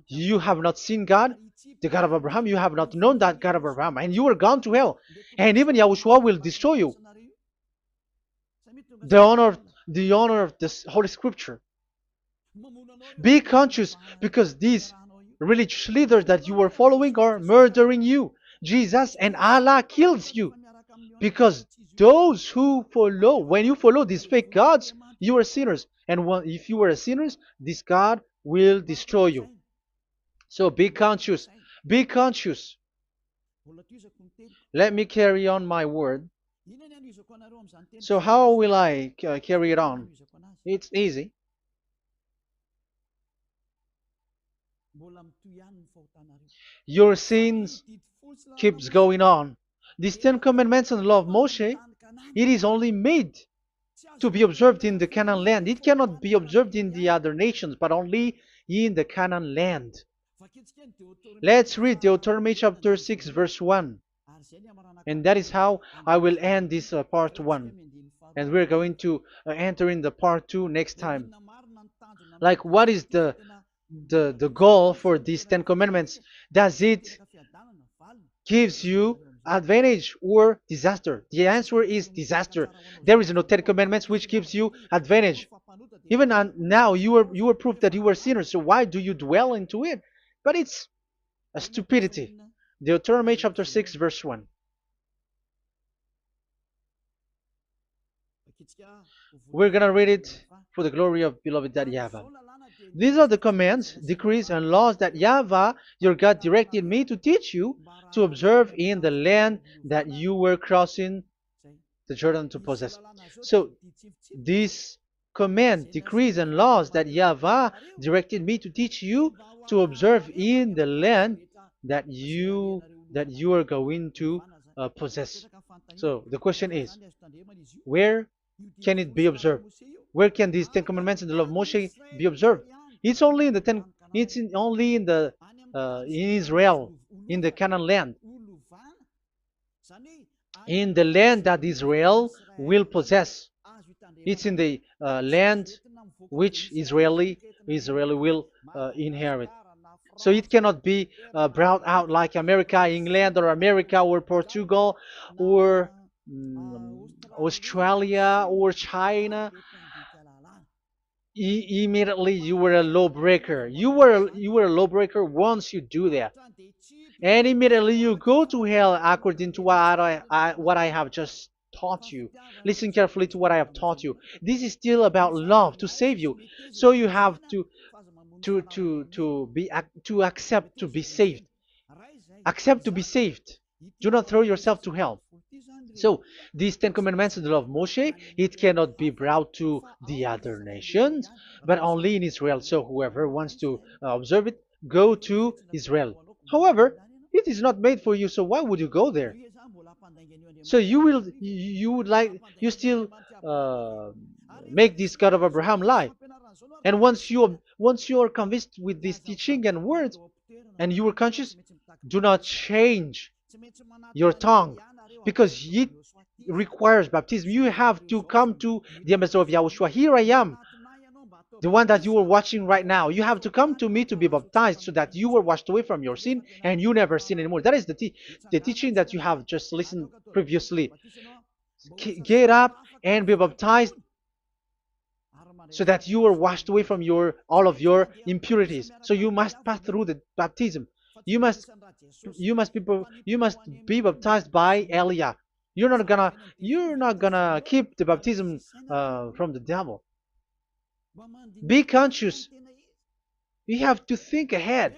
you have not seen God, the God of Abraham. You have not known that God of Abraham, and you are gone to hell. And even Yahushua will destroy you. The honor, the honor of this Holy Scripture. Be conscious because these religious leaders that you are following are murdering you. Jesus and Allah kills you because those who follow, when you follow these fake gods, you are sinners. And if you are a sinner, this God will destroy you. So be conscious. Be conscious. Let me carry on my word. So how will I carry it on? It's easy. Your sins keeps going on. These Ten Commandments and the law of Moshe, it is only made to be observed in the Canaan land. It cannot be observed in the other nations, but only in the Canaan land. Let's read Deuteronomy chapter 6, verse 1. And that is how I will end this part 1. And we're going to enter in the part 2 next time. Like, what is the goal for these Ten Commandments? Does it gives you advantage or disaster? The answer is disaster. There is no Ten Commandments which gives you advantage. Even now, you are proof that you are sinners. So why do you dwell into it? But it's a stupidity. Deuteronomy chapter 6, verse 1. We're going to read it for the glory of beloved Daddy Yahvah. These are the commands, decrees, and laws that Yahvah, your God, directed me to teach you to observe in the land that you were crossing the Jordan to possess. So, these command, decrees, and laws that Yahvah directed me to teach you to observe in the land that you are going to possess. So the question is, where can it be observed? Where can these Ten Commandments and the law of Moshe be observed? It's only in the only in the in Israel, in the Canaan land, in the land that Israel will possess. It's in the land which Israeli will inherit. So it cannot be brought out like America, England, or America, or Portugal, or Australia, or China. Immediately you were a lawbreaker. You were a lawbreaker once you do that, and immediately you go to hell according to what I have just taught you. Listen carefully to what I have taught you. This is still about love to save you. So you have to accept to be saved. Accept to be saved. Do not throw yourself to hell. So these Ten Commandments and the law of Moshe, it cannot be brought to the other nations, but only in Israel. So whoever wants to observe it, go to Israel. However, it is not made for you, so why would you go there? So you still make this God of Abraham lie. And once you are convinced with this teaching and words, and you are conscious, do not change your tongue, because it requires baptism. You have to come to the ambassador of Yahushua. Here I am, the one that you are watching right now. You have to come to me to be baptized so that you were washed away from your sin and you never sin anymore. That is the teaching that you have just listened previously. Get up and be baptized so that you are washed away from all of your impurities. So you must pass through the baptism. You must be baptized by Elia. You're not gonna keep the baptism from the devil. Be conscious. You have to think ahead.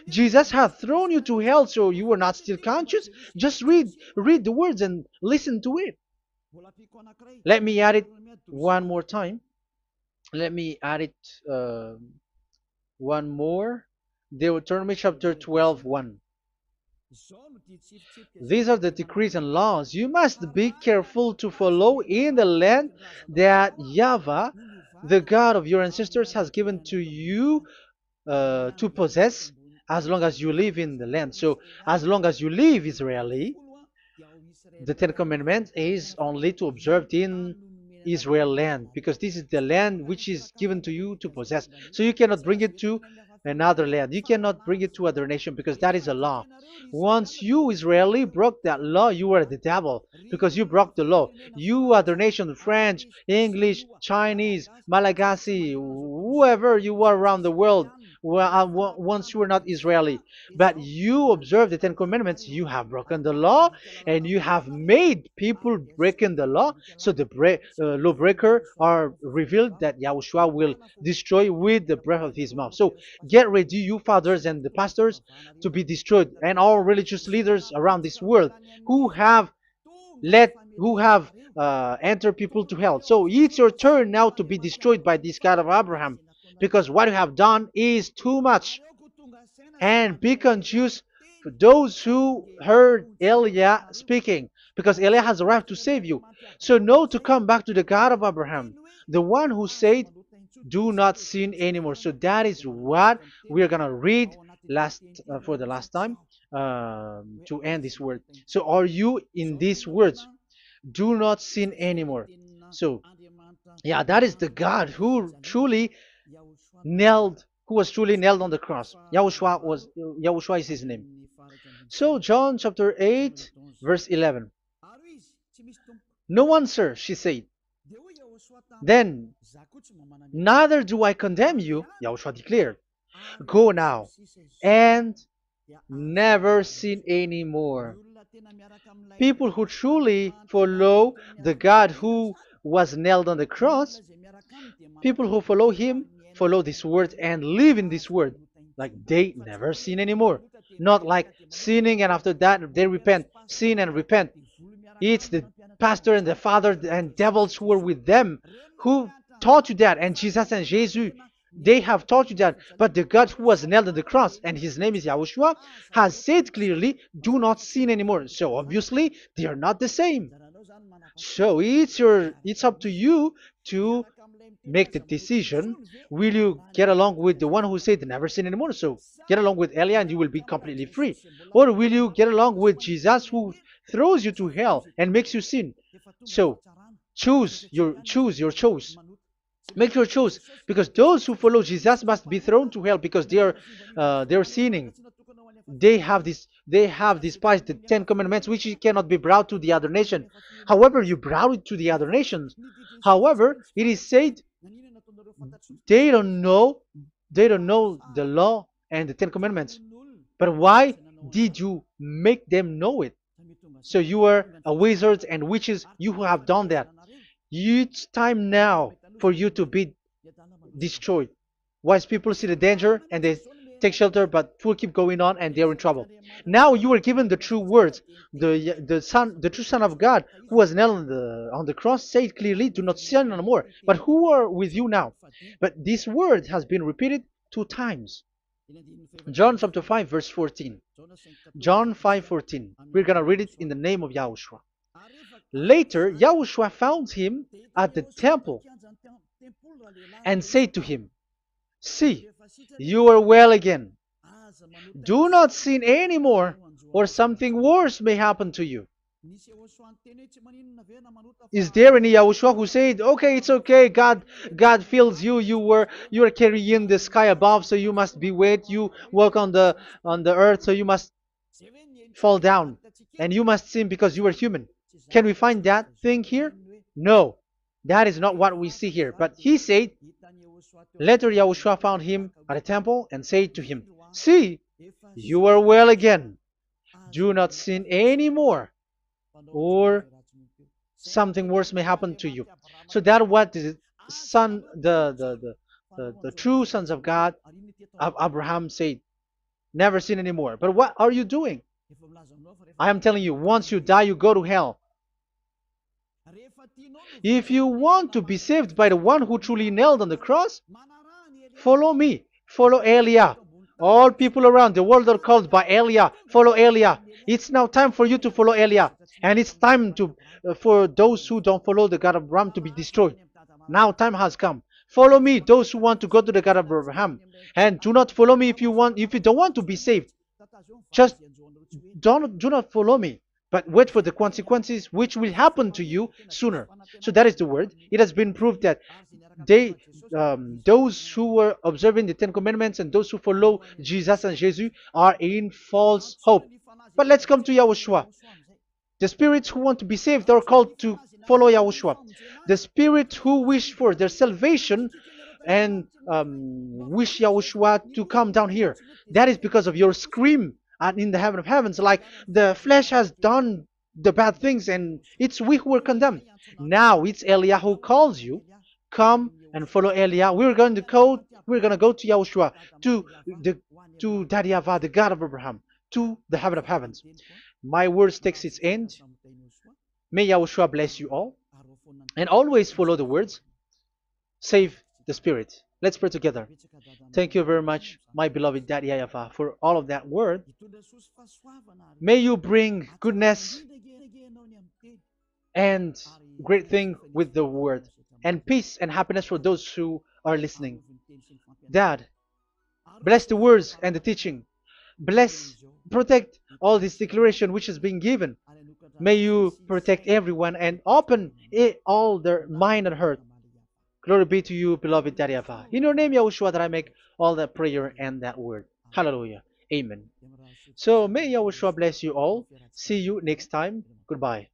Jesus has thrown you to hell, so you are not still conscious. Just read the words and listen to it. Let me add it one more time. Let me add it One more. Deuteronomy chapter 12, 1. These are the decrees and laws you must be careful to follow in the land that YAHVAH, the God of your ancestors, has given to you to possess as long as you live in the land. So, as long as you live Israeli, the Ten Commandments is only to observe in Israel land, because this is the land which is given to you to possess. So you cannot bring it to another land. You cannot bring it to other nation, because that is a law. Once you Israeli broke that law, you were the devil, because you broke the law. You other nation, French, English, Chinese, Malagasy, whoever you are around the world, once you were not Israeli, but you observe the Ten Commandments, you have broken the law, and you have made people breaking the law. So the lawbreaker are revealed that Yahushua will destroy with the breath of his mouth. So get ready, you fathers and the pastors, to be destroyed, and all religious leaders around this world who have entered people to hell. So it's your turn now to be destroyed by this God of Abraham, because what you have done is too much. And be conscious for those who heard Elijah speaking, because Elijah has arrived to save you. So know to come back to the God of Abraham, the one who said, "Do not sin anymore." So that is what we are gonna read last for the last time to end this word. So are you in these words? Do not sin anymore. So yeah, that is the God who was truly nailed on the cross. Yahushua is his name. So John chapter 8 verse 11. No answer, she said. Then, neither do I condemn you, Yahushua declared. Go now and never sin anymore. People who truly follow the God who was nailed on the cross, people who follow him, follow this word and live in this word. Like they never sin anymore. Not like sinning and after that they repent. Sin and repent. It's the pastor and the father and devils who were with them who taught you that. And Jesus and Jesus, they have taught you that. But the God who was nailed on the cross, and his name is Yahushua, has said clearly, do not sin anymore. So obviously, they are not the same. So it's up to you to make the decision. Will you get along with the one who said never sin anymore? So get along with Elia and you will be completely free. Or will you get along with Jesus who throws you to hell and makes you sin? So choose your choice. Make your choice, because those who follow Jesus must be thrown to hell because they're sinning. They have despised the Ten Commandments, which cannot be brought to the other nation. However, you brought it to the other nations. However, it is said they don't know the law and the Ten Commandments. But why did you make them know it? So you are a wizards and witches, you who have done that. It's time now for you to be destroyed. Wise people see the danger and they take shelter, but fool keep going on and they're in trouble. Now you are given the true words. The true Son of God, who was nailed on the cross, said clearly, "Do not sin no more." But who are with you now? But this word has been repeated 2 times. John chapter 5 verse 14. John 5:14. We're gonna read it in the name of Yahushua. Later, Yahushua found him at the temple and said to him, "See, you are well again. Do not sin anymore, or something worse may happen to you." Is there any Yahushua who said, "Okay, it's okay, God feels you, you are carrying the sky above, so you must be wet, you walk on the earth, so you must fall down, and you must sin because you are human"? Can we find that thing here? No, that is not what we see here. But he said, later Yahushua found him at a temple and said to him, "See, you are well again. Do not sin anymore, or something worse may happen to you." So that what the son, the true sons of God, of Abraham said, never sin anymore. But what are you doing? I am telling you, once you die, you go to hell. If you want to be saved by the one who truly nailed on the cross, follow me. Follow Elia. All people around the world are called by Elia. Follow Elia. It's now time for you to follow Elia. And it's time to for those who don't follow the God of Abraham to be destroyed. Now time has come. Follow me, those who want to go to the God of Abraham. And do not follow me if you don't want to be saved. Just do not follow me, but wait for the consequences which will happen to you sooner. So that is the word. It has been proved that they those who were observing the Ten Commandments and those who follow Jesus and Jesus are in false hope. But let's come to Yahushua. The spirits who want to be saved are called to follow Yahushua. The spirits who wish for their salvation and wish Yahushua to come down here. That is because of your scream in the heaven of heavens, like the flesh has done the bad things and it's we who were condemned. Now it's Eliah who calls you. Come and follow Eliah. We're going to go to Yahushua, to the to Daddy Yahvah, the God of Abraham, to the heaven of heavens. My words takes its end. May Yahushua bless you all. And always follow the words. Save the spirit. Let's pray together. Thank you very much, my beloved Daddy Yahvah, for all of that word. May you bring goodness and great thing with the word, and peace and happiness for those who are listening. Dad, bless the words and the teaching. Bless, protect all this declaration which is being given. May you protect everyone and open all their mind and heart. Glory be to you, beloved Daddy Yahvah. In your name, Yahushua, that I make all that prayer and that word. Hallelujah. Amen. So may Yahushua bless you all. See you next time. Goodbye.